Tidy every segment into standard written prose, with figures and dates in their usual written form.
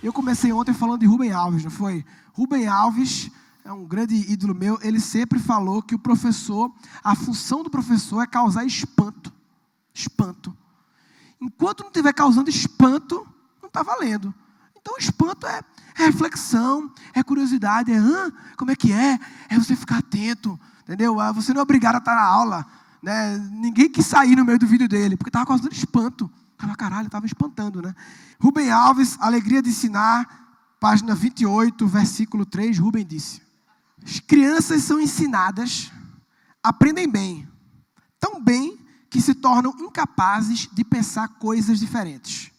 Eu comecei ontem falando de Rubem Alves, não foi? Rubem Alves é um grande ídolo meu. Ele sempre falou que o professor, a função do professor é causar espanto. Espanto. Enquanto não estiver causando espanto, não está valendo. Então, o espanto é reflexão, é curiosidade, como é que é? É você ficar atento, entendeu? Você não é obrigado a estar na aula, né? Ninguém quis sair no meio do vídeo dele, porque estava causando espanto. Estava espantando, né? Rubem Alves, Alegria de Ensinar, página 28, versículo 3, Rubem disse: as crianças são ensinadas, aprendem bem, tão bem que se tornam incapazes de pensar coisas diferentes.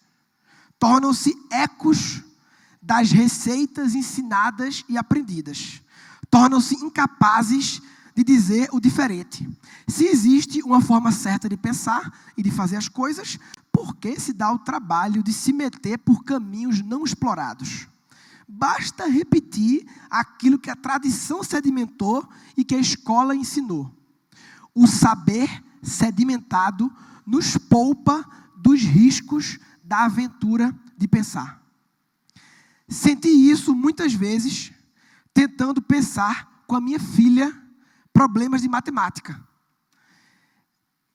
Tornam-se ecos das receitas ensinadas e aprendidas. Tornam-se incapazes de dizer o diferente. Se existe uma forma certa de pensar e de fazer as coisas, por que se dá o trabalho de se meter por caminhos não explorados? Basta repetir aquilo que a tradição sedimentou e que a escola ensinou. O saber sedimentado nos poupa dos riscos da aventura de pensar. Senti isso muitas vezes tentando pensar com a minha filha problemas de matemática.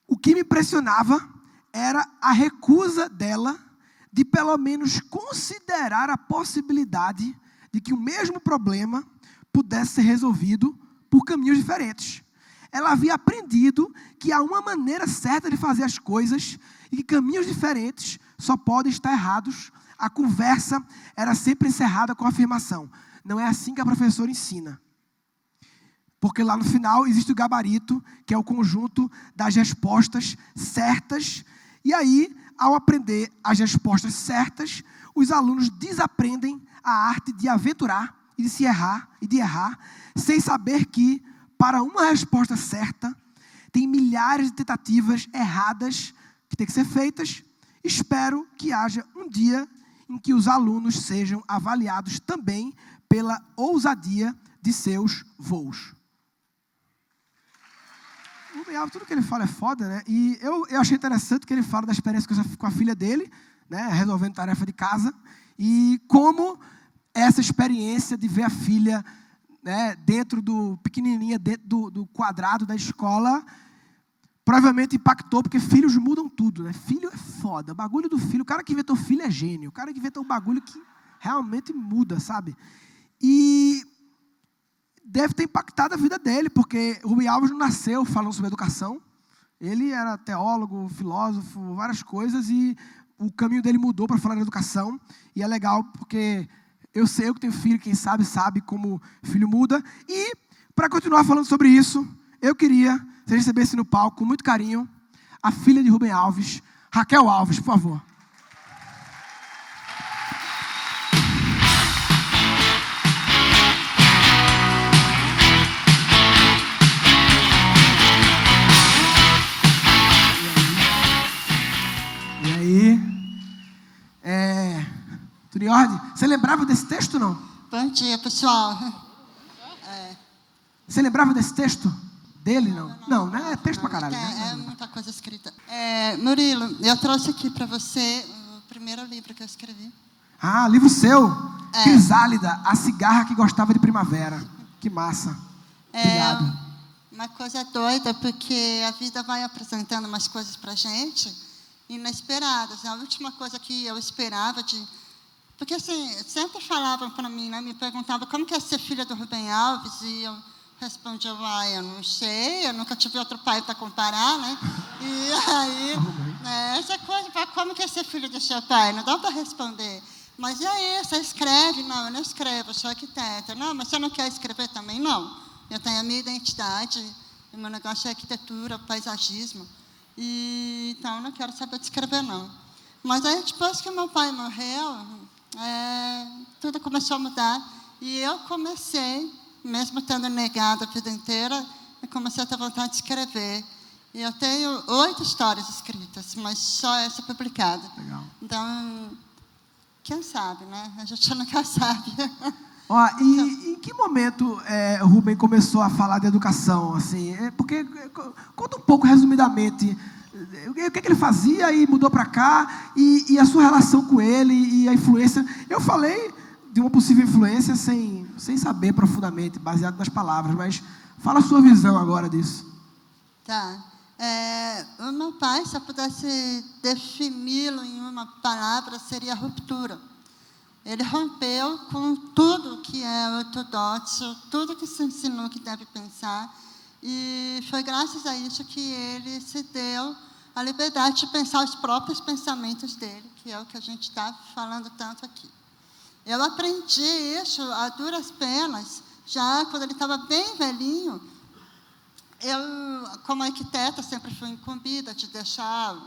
O que me impressionava era a recusa dela de pelo menos considerar a possibilidade de que o mesmo problema pudesse ser resolvido por caminhos diferentes. Ela havia aprendido que há uma maneira certa de fazer as coisas e que caminhos diferentes só podem estar errados. A conversa era sempre encerrada com a afirmação: não é assim que a professora ensina. Porque lá no final existe o gabarito, que é o conjunto das respostas certas. E aí, ao aprender as respostas certas, os alunos desaprendem a arte de aventurar e de errar, sem saber que, para uma resposta certa, tem milhares de tentativas erradas que têm que ser feitas. Espero que haja um dia em que os alunos sejam avaliados também pela ousadia de seus voos. O Rubem Alves, tudo que ele fala é foda, né? E eu achei interessante que ele fala da experiência com a filha dele, né? Resolvendo tarefa de casa. E como essa experiência de ver a filha, né, pequenininha, dentro do quadrado da escola, provavelmente impactou, porque filhos mudam tudo, né? Filho é foda. O bagulho do filho, o cara que inventou filho é gênio. O cara que inventou um bagulho que realmente muda, sabe? E deve ter impactado a vida dele, porque Rubem Alves não nasceu falando sobre educação. Ele era teólogo, filósofo, várias coisas, e o caminho dele mudou para falar de educação. E é legal, porque eu que tenho filho, quem sabe como filho muda. E, para continuar falando sobre isso, eu queria que você recebesse no palco, com muito carinho, a filha de Rubem Alves, Raquel Alves, por favor. Tudo em ordem? Você lembrava desse texto, não? Bom dia, pessoal. Você lembrava desse texto? Dele, não? Não, né? É texto pra caralho. É muita coisa escrita. Murilo, eu trouxe aqui para você o primeiro livro que eu escrevi. Ah, livro seu? Crisálida, a cigarra que gostava de primavera. Que massa. Obrigado. Uma coisa doida, porque a vida vai apresentando umas coisas pra gente inesperadas. A última coisa que eu esperava porque, assim, sempre falavam para mim, né? Me perguntavam como que é ser filha do Rubem Alves, e eu respondia: eu não sei, eu nunca tive outro pai para comparar, né? E aí, essa coisa, como que é ser filha do seu pai? Não dá para responder. Mas e aí, você escreve? Não, eu não escrevo, eu sou arquiteta. Não, mas você não quer escrever também? Não. Eu tenho a minha identidade, o meu negócio é arquitetura, paisagismo. E, então, eu não quero saber de escrever, não. Mas aí, depois que meu pai morreu, tudo começou a mudar. E eu comecei, mesmo tendo negado a vida inteira, eu comecei a ter vontade de escrever. E eu tenho 8 histórias escritas, mas só essa publicada. Legal. Então, quem sabe, né? A gente nunca sabe. Em que momento o Rubem começou a falar de educação? Assim, porque, conta um pouco resumidamente, O que ele fazia e mudou para cá, e a sua relação com ele, e a influência. Eu falei de uma possível influência sem saber profundamente, baseado nas palavras, mas fala a sua visão agora disso. Tá. O meu pai, se eu pudesse defini-lo em uma palavra, seria ruptura. Ele rompeu com tudo que é ortodoxo, tudo que se ensinou que deve pensar, e foi graças a isso que ele se deu a liberdade de pensar os próprios pensamentos dele, que é o que a gente está falando tanto aqui. Eu aprendi isso a duras penas, já quando ele estava bem velhinho. Eu, como arquiteta, sempre fui incumbida de deixar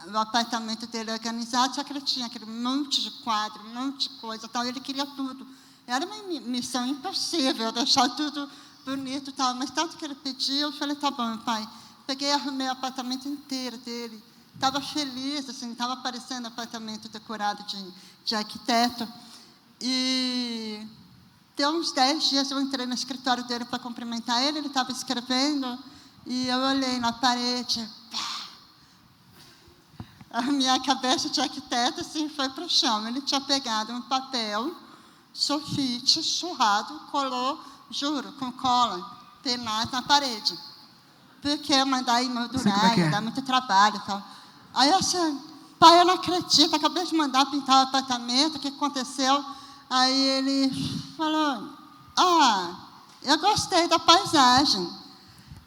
o apartamento dele organizado, só que ele tinha aquele monte de quadro, um monte de coisa, tal, ele queria tudo. Era uma missão impossível deixar tudo bonito, tal, mas tanto que ele pediu, eu falei, tá bom, pai. Peguei e arrumei o apartamento inteiro dele. Estava feliz, assim, estava parecendo apartamento decorado de arquiteto. E deu uns 10 dias, eu entrei no escritório dele para cumprimentar ele, ele estava escrevendo, e eu olhei na parede, pá, a minha cabeça de arquiteto assim, foi para o chão. Ele tinha pegado um papel, sulfite, surrado, colou, juro, com cola, penado na parede. Porque mandar emoldurar, ia dar muito trabalho e tal. Aí eu assim, pai, eu não acredito, acabei de mandar pintar o apartamento, o que aconteceu? Aí ele falou, eu gostei da paisagem.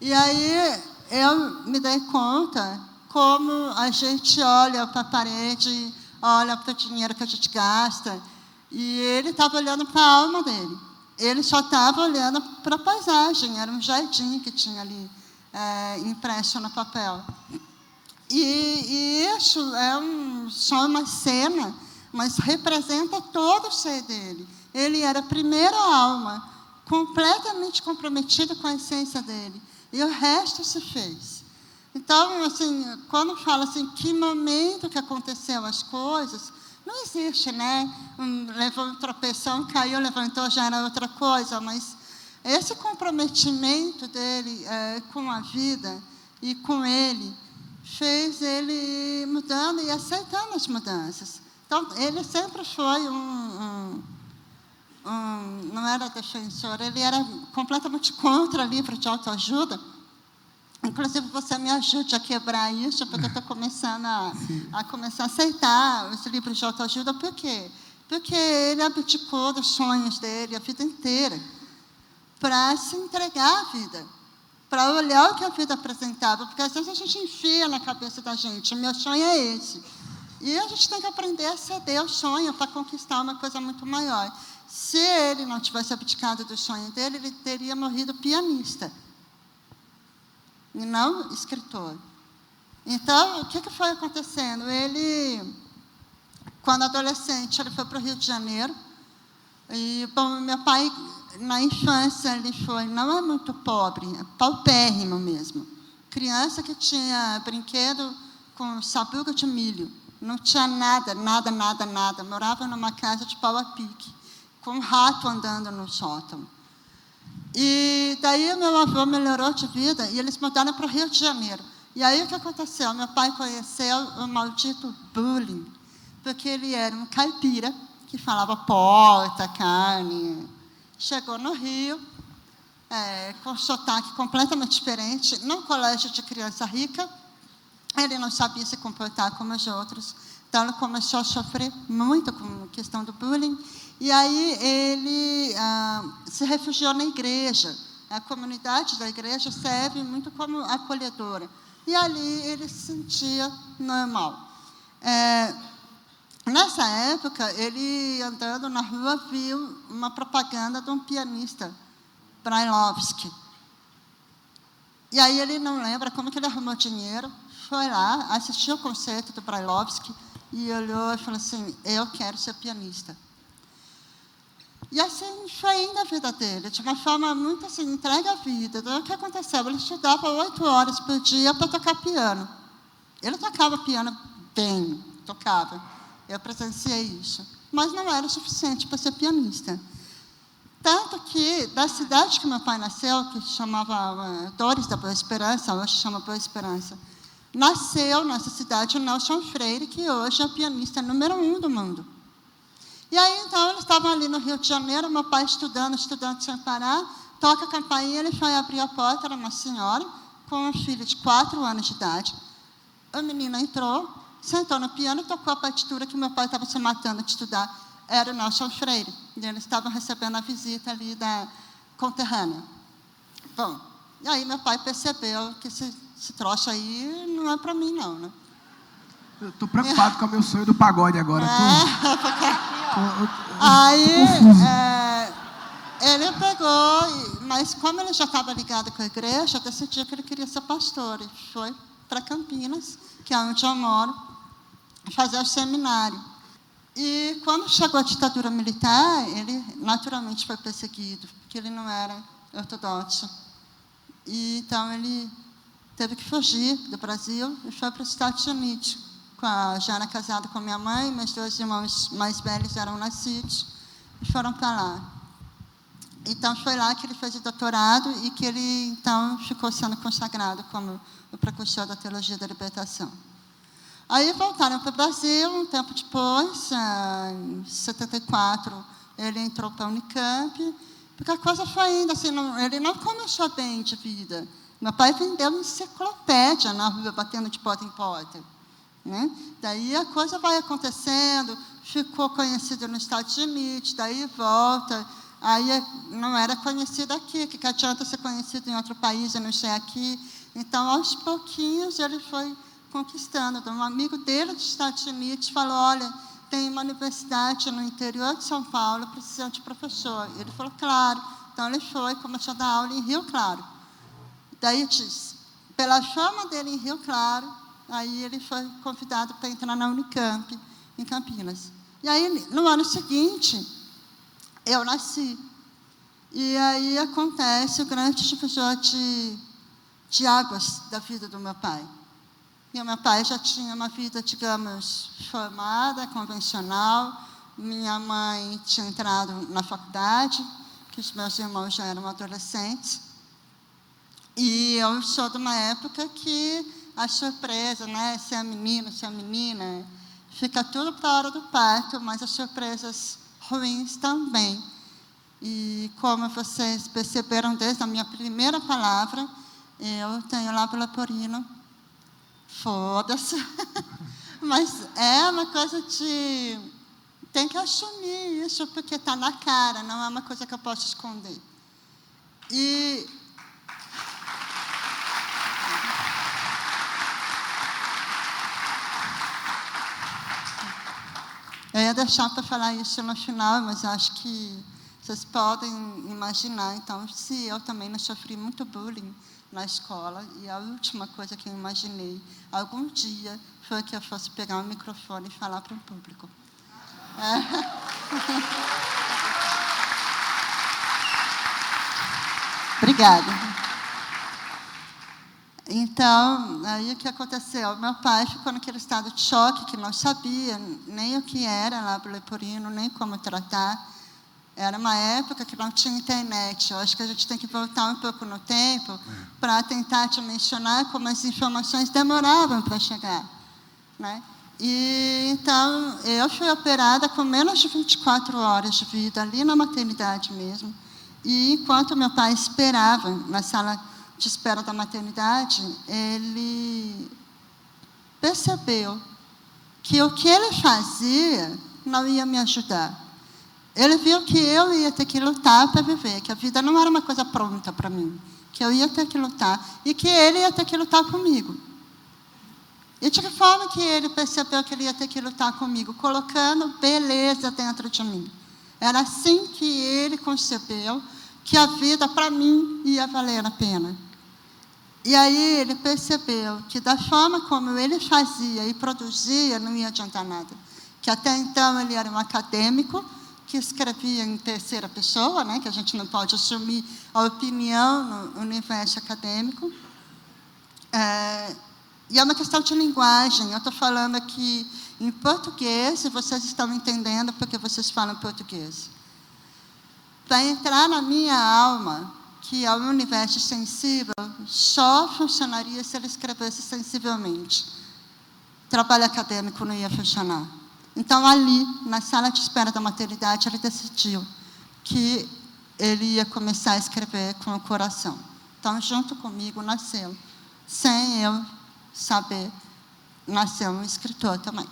E aí eu me dei conta como a gente olha para a parede, olha para o dinheiro que a gente gasta. E ele estava olhando para a alma dele. Ele só estava olhando para a paisagem, era um jardim que tinha ali impresso no papel. E isso é só uma cena, mas representa todo o ser dele. Ele era a primeira alma, completamente comprometido com a essência dele. E o resto se fez. Então, assim, quando fala assim, que momento que aconteceu as coisas, não existe, né? Levou um tropeção, caiu, levantou, já era outra coisa. Mas esse comprometimento dele com a vida e com ele, fez ele mudando e aceitando as mudanças. Então, ele sempre foi não era defensor, ele era completamente contra livro de autoajuda. Inclusive, você me ajude a quebrar isso, porque eu estou começando a aceitar os livros de autoajuda. Por quê? Porque ele abdicou dos sonhos dele a vida inteira para se entregar à vida, para olhar o que a vida apresentava. Porque, às vezes, a gente enfia na cabeça da gente, o meu sonho é esse. E a gente tem que aprender a ceder ao sonho para conquistar uma coisa muito maior. Se ele não tivesse abdicado do sonho dele, ele teria morrido pianista, e não escritor. Então, o que foi acontecendo? Ele, quando adolescente, ele foi para o Rio de Janeiro. E, bom, meu pai, na infância, ele foi, não é muito pobre, é paupérrimo mesmo. Criança que tinha brinquedo com sabugo de milho. Não tinha nada. Morava numa casa de pau a pique, com um rato andando no sótão. E daí meu avô melhorou de vida e eles mudaram para o Rio de Janeiro. E aí o que aconteceu? Meu pai conheceu o maldito bullying, porque ele era um caipira que falava porta, carne. Chegou no Rio, com sotaque completamente diferente, num colégio de criança rica. Ele não sabia se comportar como os outros, então ele começou a sofrer muito com a questão do bullying. E aí ele se refugiou na igreja. A comunidade da igreja serve muito como acolhedora. E ali ele se sentia normal. Nessa época, ele andando na rua viu uma propaganda de um pianista, Brailovsky. E aí ele não lembra como que ele arrumou dinheiro, foi lá, assistiu o concerto do Brailovsky e olhou e falou assim, eu quero ser pianista. E assim foi indo a vida dele, de uma forma muito assim, entregue à vida. Então, o que aconteceu? Ele estudava 8 horas por dia para tocar piano. Ele tocava piano bem, tocava. Eu presenciei isso. Mas não era o suficiente para ser pianista. Tanto que, da cidade que meu pai nasceu, que chamava Dores da Boa Esperança, hoje chama Boa Esperança, nasceu nessa cidade o Nelson Freire, que hoje é o pianista número 1 do mundo. E aí, então, eles estavam ali no Rio de Janeiro, meu pai estudando sem parar, toca a campainha, ele foi abrir a porta, era uma senhora, com um filho de 4 anos de idade. A menina entrou, sentou no piano e tocou a partitura que meu pai estava se matando de estudar. Era o Nelson Freire. E eles estavam recebendo a visita ali da conterrânea. Bom, e aí meu pai percebeu que esse troço aí não é para mim, não, né? Eu estou preocupado com o meu sonho do pagode agora. Aí, ele pegou, mas como ele já estava ligado com a igreja, decidiu que ele queria ser pastor. E foi para Campinas, que é onde eu moro, fazer o seminário. E quando chegou a ditadura militar, ele naturalmente foi perseguido, porque ele não era ortodoxo. E então ele teve que fugir do Brasil e foi para os Estados Unidos. Já era casado com minha mãe, meus 2 irmãos mais velhos eram nascidos e foram para lá. Então foi lá que ele fez o doutorado e que ele então ficou sendo consagrado como o precursor da teologia da libertação. Aí voltaram para o Brasil, um tempo depois, em 74, ele entrou para a Unicamp, porque a coisa foi indo assim, ele não começou bem de vida. Meu pai vendeu uma enciclopédia na rua, batendo de porta em porta. Né? Daí a coisa vai acontecendo, ficou conhecido nos Estados Unidos, daí volta, aí não era conhecido aqui, que adianta ser conhecido em outro país e não ser aqui. Então, aos pouquinhos, ele foi conquistando. Então, um amigo dele dos Estados Unidos falou, olha, tem uma universidade no interior de São Paulo precisando de professor. E ele falou, claro. Então, ele foi, começou a dar aula em Rio Claro. Daí, pela fama dele em Rio Claro, aí ele foi convidado para entrar na Unicamp, em Campinas. E aí, no ano seguinte, eu nasci. E aí acontece o grande divisor de águas da vida do meu pai. E o meu pai já tinha uma vida, digamos, formada, convencional. Minha mãe tinha entrado na faculdade, que os meus irmãos já eram adolescentes. E eu sou de uma época que a surpresa, né? Se é menino, se é menina, fica tudo para a hora do parto, mas as surpresas ruins também. E como vocês perceberam desde a minha primeira palavra, eu tenho lábio leporino. Foda-se. Mas é uma coisa de... Tem que assumir isso, porque está na cara, não é uma coisa que eu posso esconder. E... eu ia deixar para falar isso no final, mas acho que vocês podem imaginar. Então, se eu também não sofri muito bullying na escola, e a última coisa que eu imaginei algum dia foi que eu fosse pegar um microfone e falar para o público. Obrigada. Então, aí o que aconteceu? Meu pai ficou naquele estado de choque, que não sabia nem o que era lábio leporino, nem como tratar. Era uma época que não tinha internet. Eu acho que a gente tem que voltar um pouco no tempo para tentar dimensionar como as informações demoravam para chegar. Né? E, então, eu fui operada com menos de 24 horas de vida, ali na maternidade mesmo. E enquanto meu pai esperava na sala de espera da maternidade, ele percebeu que o que ele fazia não ia me ajudar. Ele viu que eu ia ter que lutar para viver, que a vida não era uma coisa pronta para mim, que eu ia ter que lutar e que ele ia ter que lutar comigo. E de que forma que ele percebeu que ele ia ter que lutar comigo? Colocando beleza dentro de mim. Era assim que ele concebeu que a vida para mim ia valer a pena. E aí ele percebeu que da forma como ele fazia e produzia não ia adiantar nada. Que até então ele era um acadêmico que escrevia em terceira pessoa, né, que a gente não pode assumir a opinião no universo acadêmico. E é uma questão de linguagem. Eu estou falando aqui em português e vocês estão entendendo porque vocês falam português. Para entrar na minha alma, que o universo sensível só funcionaria se ele escrevesse sensivelmente. Trabalho acadêmico não ia funcionar. Então, ali, na sala de espera da maternidade, ele decidiu que ele ia começar a escrever com o coração. Então, junto comigo, nasceu, sem eu saber, nasceu um escritor também.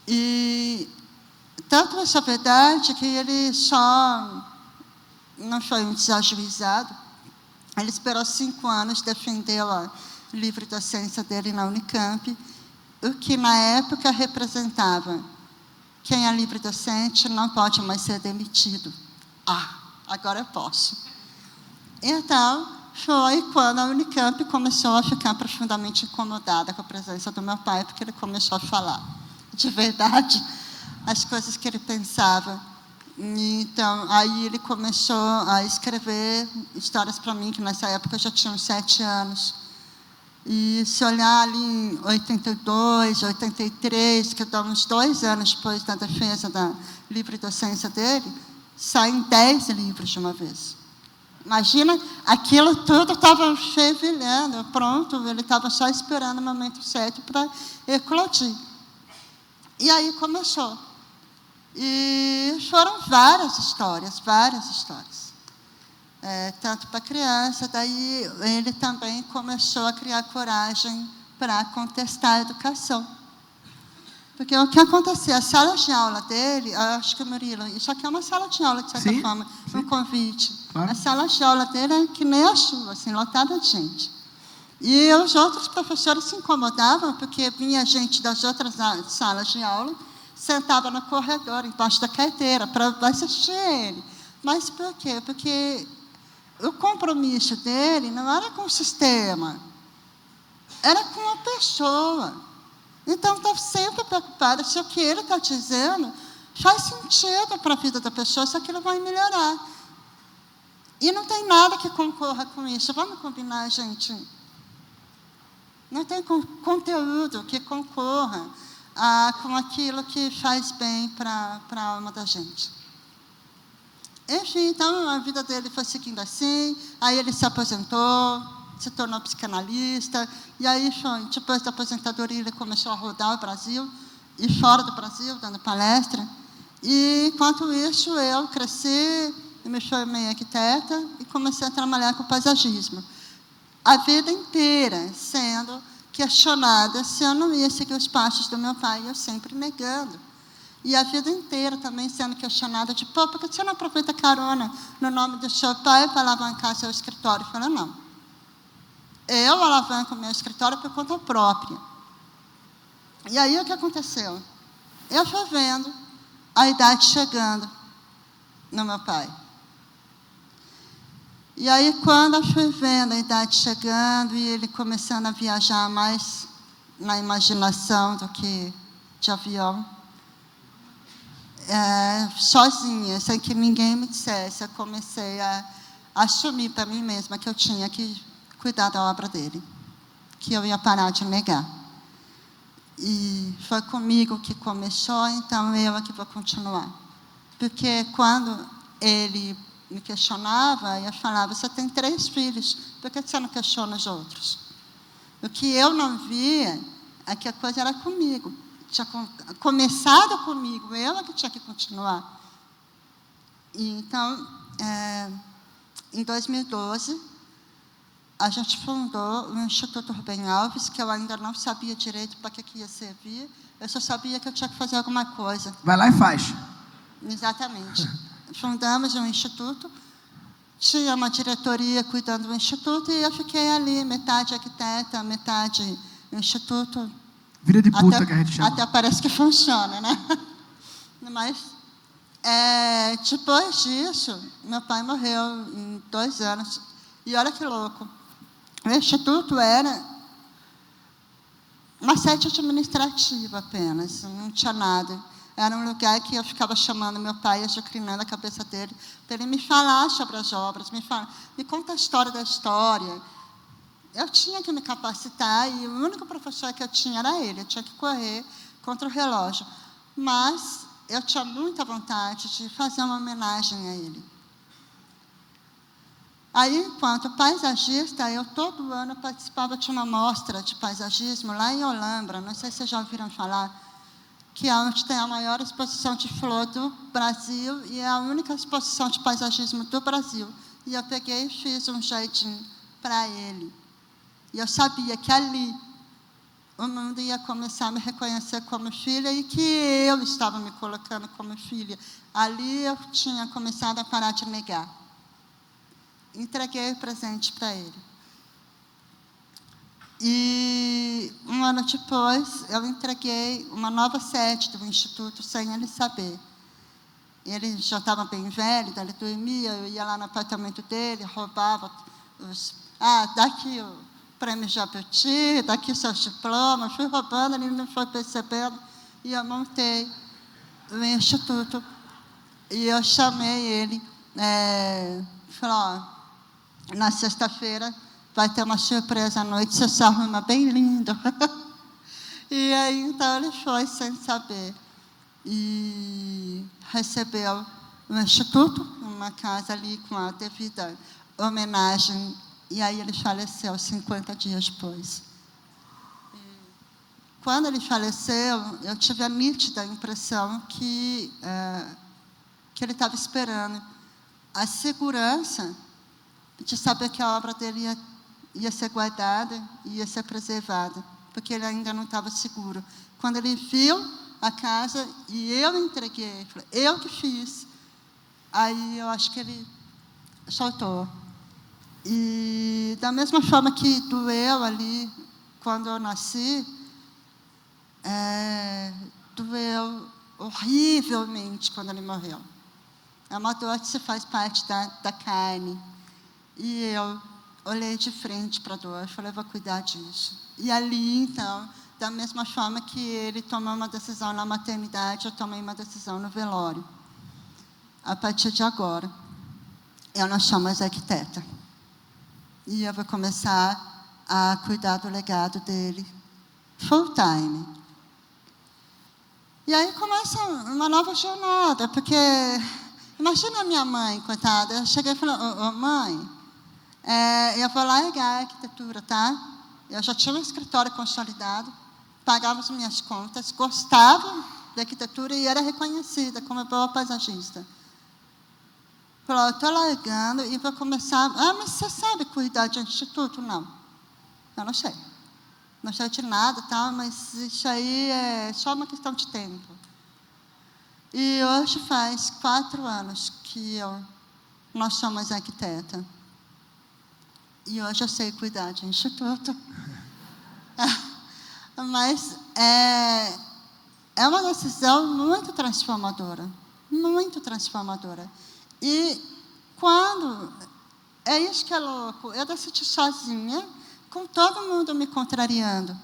E tanto essa verdade que ele só não foi um desajuizado. Ele esperou 5 anos, defendeu a livre docência dele na Unicamp, o que na época representava: quem é livre docente não pode mais ser demitido. Agora eu posso. Então, foi quando a Unicamp começou a ficar profundamente incomodada com a presença do meu pai, porque ele começou a falar de verdade as coisas que ele pensava. Então, aí ele começou a escrever histórias para mim, que nessa época eu já tinha uns 7 anos. E se olhar ali em 82, 83, que dá uns 2 anos depois da defesa da livre docência dele, saem 10 livros de uma vez. Imagina, aquilo tudo estava fervilhando, pronto, ele estava só esperando o momento certo para eclodir. E aí começou. E foram várias histórias. Tanto para criança, daí ele também começou a criar coragem para contestar a educação. Porque o que acontecia, a sala de aula dele, acho que o Murilo, isso aqui é uma sala de aula, de certa forma, um convite. Claro. A sala de aula dele é que nem a sua, assim, lotada de gente. E os outros professores se incomodavam, porque vinha gente das outras salas de aula, sentava no corredor, embaixo da carteira, para assistir ele. Mas por quê? Porque o compromisso dele não era com o sistema, era com a pessoa. Então, está sempre preocupado se o que ele está dizendo faz sentido para a vida da pessoa, se aquilo vai melhorar. E não tem nada que concorra com isso. Vamos combinar, gente? Não tem conteúdo que concorra com aquilo que faz bem para a alma da gente. Enfim, então a vida dele foi seguindo assim, aí ele se aposentou, se tornou psicanalista, e aí, depois da aposentadoria, ele começou a rodar o Brasil, e fora do Brasil, dando palestra. E, enquanto isso, eu cresci, me formei arquiteta, e comecei a trabalhar com paisagismo. A vida inteira sendo questionada se eu não ia seguir os passos do meu pai, eu sempre negando. E a vida inteira também sendo questionada de, por que você não aproveita carona no nome do seu pai para alavancar seu escritório? Eu falei, não. Eu alavanco meu escritório por conta própria. E aí o que aconteceu? Eu fui vendo a idade chegando no meu pai. E aí, quando eu fui vendo a idade chegando e ele começando a viajar mais na imaginação do que de avião, sozinha, sem que ninguém me dissesse, eu comecei a assumir para mim mesma que eu tinha que cuidar da obra dele, que eu ia parar de negar. E foi comigo que começou, então eu é que vou continuar. Porque quando ele me questionava, eu falava, você tem 3 filhos, por que você não questiona os outros? O que eu não via é que a coisa era comigo. Tinha começado comigo, eu é que tinha que continuar. E, então, em 2012, a gente fundou o Instituto Rubem Alves, que eu ainda não sabia direito para que ia servir, eu só sabia que eu tinha que fazer alguma coisa. Vai lá e faz. Exatamente. Fundamos um instituto, tinha uma diretoria cuidando do instituto, e eu fiquei ali, metade arquiteta, metade instituto. Vida de puta, que a gente chama. Até parece que funciona, né? Mas, depois disso, meu pai morreu em 2 anos. E olha que louco. O instituto era uma sede administrativa apenas, não tinha nada. Era um lugar que eu ficava chamando meu pai, azucrinando a cabeça dele, para ele me falar sobre as obras, me conta a história da história. Eu tinha que me capacitar, e o único professor que eu tinha era ele. Eu tinha que correr contra o relógio. Mas eu tinha muita vontade de fazer uma homenagem a ele. Aí, enquanto paisagista, eu todo ano participava de uma mostra de paisagismo lá em Olambra, não sei se vocês já ouviram falar, que é onde tem a maior exposição de flor do Brasil e é a única exposição de paisagismo do Brasil. E eu peguei e fiz um jardim para ele. E eu sabia que ali o mundo ia começar a me reconhecer como filha e que eu estava me colocando como filha. Ali eu tinha começado a parar de negar. Entreguei o presente para ele. E um ano depois, eu entreguei uma nova sede do Instituto sem ele saber. Ele já estava bem velho, ele dormia, eu ia lá no apartamento dele, roubava os... daqui o prêmio Jabuti, daqui seus diplomas, fui roubando, ele não foi percebendo, e eu montei o Instituto. E eu chamei ele, falei, na sexta-feira vai ter uma surpresa à noite, você se arruma bem lindo. E aí, então, ele foi sem saber. E recebeu no Instituto, uma casa ali com a devida homenagem. E aí ele faleceu 50 dias depois. E quando ele faleceu, eu tive a nítida impressão que ele estava esperando a segurança de saber que a obra dele ia ser guardada, ia ser preservada, porque ele ainda não estava seguro. Quando ele viu a casa e eu entreguei, eu que fiz, aí eu acho que ele soltou. E da mesma forma que doeu ali, quando eu nasci, doeu horrivelmente quando ele morreu. É uma dor que se faz parte da carne. E eu olhei de frente para a dor e falei, vou cuidar disso. E ali, então, da mesma forma que ele tomou uma decisão na maternidade, eu tomei uma decisão no velório. A partir de agora, eu não sou mais arquiteta. E eu vou começar a cuidar do legado dele, full time. E aí começa uma nova jornada, porque imagina a minha mãe, coitada. Eu cheguei e falei, mãe, eu vou largar a arquitetura, tá? Eu já tinha um escritório consolidado, pagava as minhas contas, gostava da arquitetura e era reconhecida como boa paisagista. Falou, eu estou largando e vou começar... mas você sabe cuidar de instituto? Não. Eu não sei. Não sei de nada, tá? Mas isso aí é só uma questão de tempo. E hoje faz 4 anos que eu não sou mais arquiteta. E hoje eu sei cuidar de instituto. Mas é uma decisão muito transformadora. Muito transformadora. E quando... É isso que é louco. Eu decidi sozinha, com todo mundo me contrariando.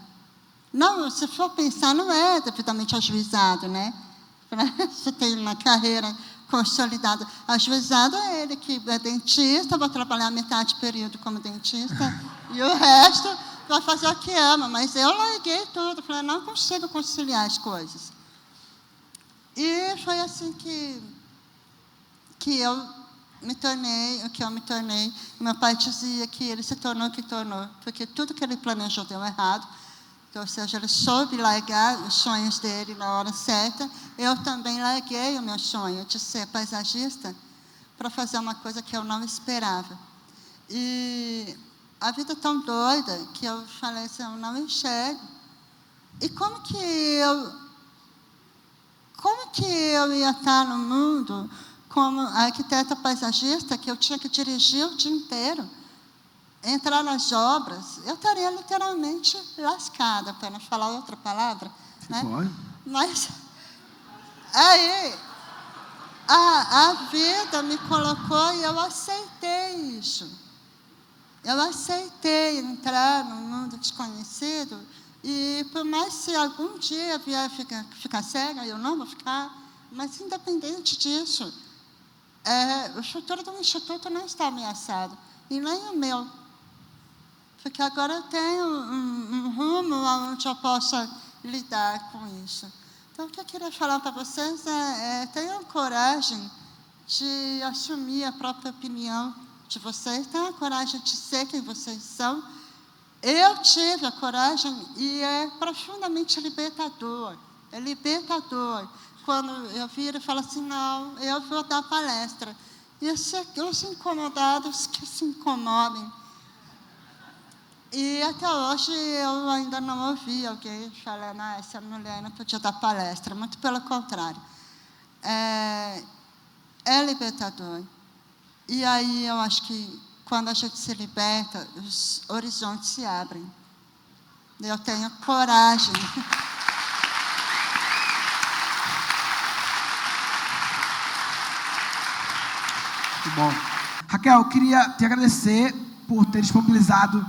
Não, se for pensar, não é devidamente ajuizado, né? Você tem uma carreira consolidada. Ajuizado é ele que é dentista, vai trabalhar metade do período como dentista, e o resto vai fazer o que ama. Mas eu larguei tudo, falei, não consigo conciliar as coisas. E foi assim que eu me tornei o que eu me tornei. Meu pai dizia que ele se tornou o que tornou, porque tudo que ele planejou deu errado. Então, ou seja, ele soube largar os sonhos dele na hora certa. Eu também larguei o meu sonho de ser paisagista para fazer uma coisa que eu não esperava. E a vida é tão doida que eu falei assim, eu não enxergo. E como que eu ia estar no mundo como arquiteta paisagista, que eu tinha que dirigir o dia inteiro, entrar nas obras? Eu estaria literalmente lascada, para não falar outra palavra. Né? Pode. Mas aí a vida me colocou e eu aceitei isso. Eu aceitei entrar num mundo desconhecido e, por mais se algum dia vier ficar cega, eu não vou ficar, mas independente disso, o futuro do instituto não está ameaçado, e nem o meu. Porque agora eu tenho um rumo onde eu possa lidar com isso. Então, o que eu queria falar para vocês tenham coragem de assumir a própria opinião, de vocês, tenham a coragem de ser quem vocês são. Eu tive a coragem e é profundamente libertador. É libertador. Quando eu viro e falo assim, não, eu vou dar palestra. E os incomodados que se incomodem. E até hoje eu ainda não ouvi alguém falando, essa mulher não podia dar palestra. Muito pelo contrário. É libertador. E aí eu acho que quando a gente se liberta, os horizontes se abrem. Eu tenho coragem. Muito bom. Raquel, eu queria te agradecer por ter disponibilizado.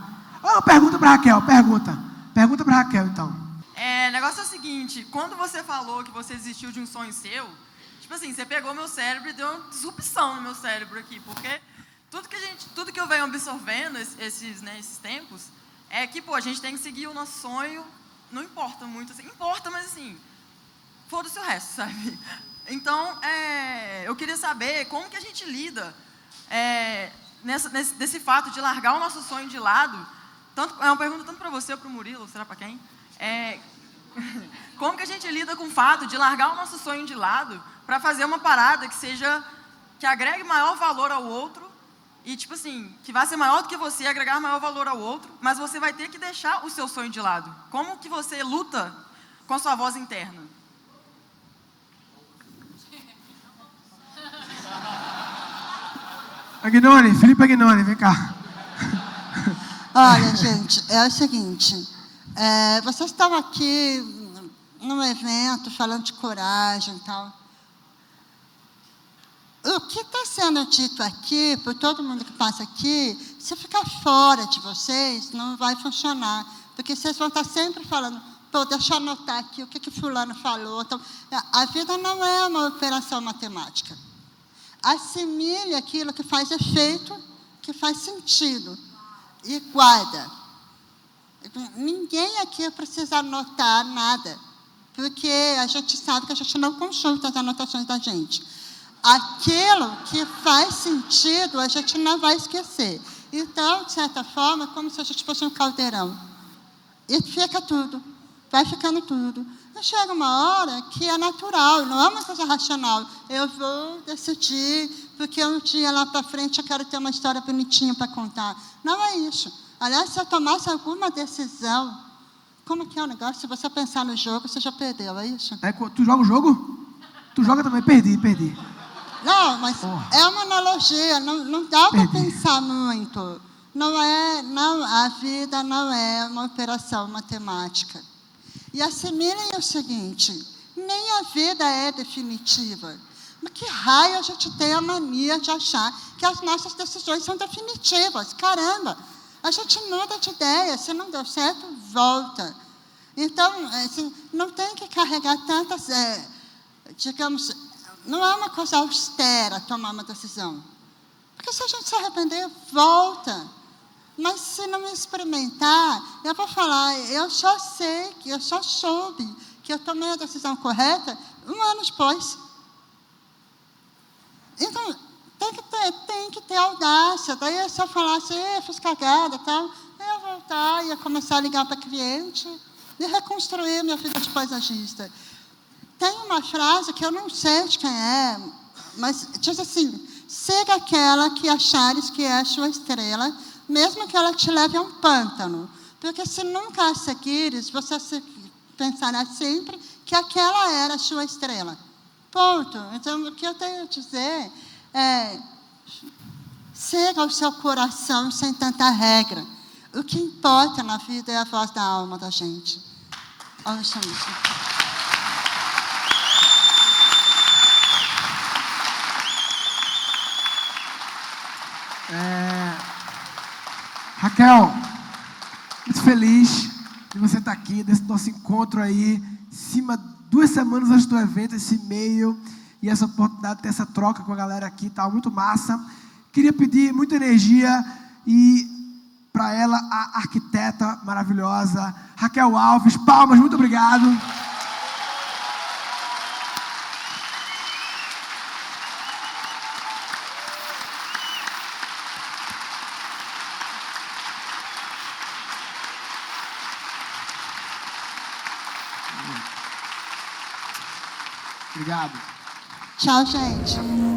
Pergunta para Raquel, pergunta. Pergunta para Raquel, então. O negócio é o seguinte, quando você falou que você desistiu de um sonho seu, tipo assim, você pegou meu cérebro e deu uma disrupção no meu cérebro aqui, porque tudo que eu venho absorvendo esses tempos, é que, a gente tem que seguir o nosso sonho, não importa muito, assim, importa, mas assim, foda-se o resto, sabe? Então, eu queria saber como que a gente lida desse fato de largar o nosso sonho de lado. É uma pergunta tanto para você ou para o Murilo, será para quem? Como que a gente lida com o fato de largar o nosso sonho de lado para fazer uma parada que agregue maior valor ao outro e, tipo assim, que vai ser maior do que você, agregar maior valor ao outro, mas você vai ter que deixar o seu sonho de lado. Como que você luta com a sua voz interna? Felipe Agnone, vem cá. Olha, gente, é o seguinte, vocês estão aqui num evento falando de coragem e tal. O que está sendo dito aqui, por todo mundo que passa aqui, se ficar fora de vocês, não vai funcionar. Porque vocês vão estar sempre falando, deixa eu anotar aqui o que fulano falou. Então, a vida não é uma operação matemática. Assimile aquilo que faz efeito, que faz sentido. E guarda. Ninguém aqui precisa anotar nada, porque a gente sabe que a gente não consulta as anotações da gente. Aquilo que faz sentido, a gente não vai esquecer. Então, de certa forma, como se a gente fosse um caldeirão. E fica tudo, vai ficando tudo. E chega uma hora que é natural, não é uma coisa racional. Eu vou decidir, porque um dia lá para frente eu quero ter uma história bonitinha para contar. Não é isso. Aliás, se eu tomasse alguma decisão, como que é o negócio? Se você pensar no jogo, você já perdeu, é isso? Tu joga o jogo? Tu joga também? Perdi. Não, mas é uma analogia, não dá para pensar muito. A vida não é uma operação matemática. E assimilem o seguinte, nem a vida é definitiva. Mas que raio a gente tem a mania de achar que as nossas decisões são definitivas? Caramba, a gente muda de ideia, se não deu certo, volta. Então, assim, não tem que carregar tantas, digamos, não é uma coisa austera tomar uma decisão. Porque se a gente se arrepender, volta. Mas se não experimentar, eu vou falar, eu só sei, eu só soube que eu tomei a decisão correta 1 ano depois. Então, tem que ter audácia. Daí, se eu falasse, eu fiz cagada, tal, eu ia voltar, ia começar a ligar para cliente e reconstruir minha vida de paisagista. Tem uma frase que eu não sei de quem é, mas diz assim, siga aquela que achares que é a sua estrela, mesmo que ela te leve a um pântano. Porque se nunca a seguires, você pensará sempre que aquela era a sua estrela. Ponto. Então, o que eu tenho a dizer é, siga o seu coração sem tanta regra. O que importa na vida é a voz da alma da gente. Ouçam isso. Raquel, muito feliz de você estar aqui, desse nosso encontro aí, em cima, 2 semanas antes do evento, esse e-mail e essa oportunidade de ter essa troca com a galera aqui, tá muito massa. Queria pedir muita energia e para ela, a arquiteta maravilhosa, Raquel Alves. Palmas, muito obrigado. Obrigado. Tchau, gente.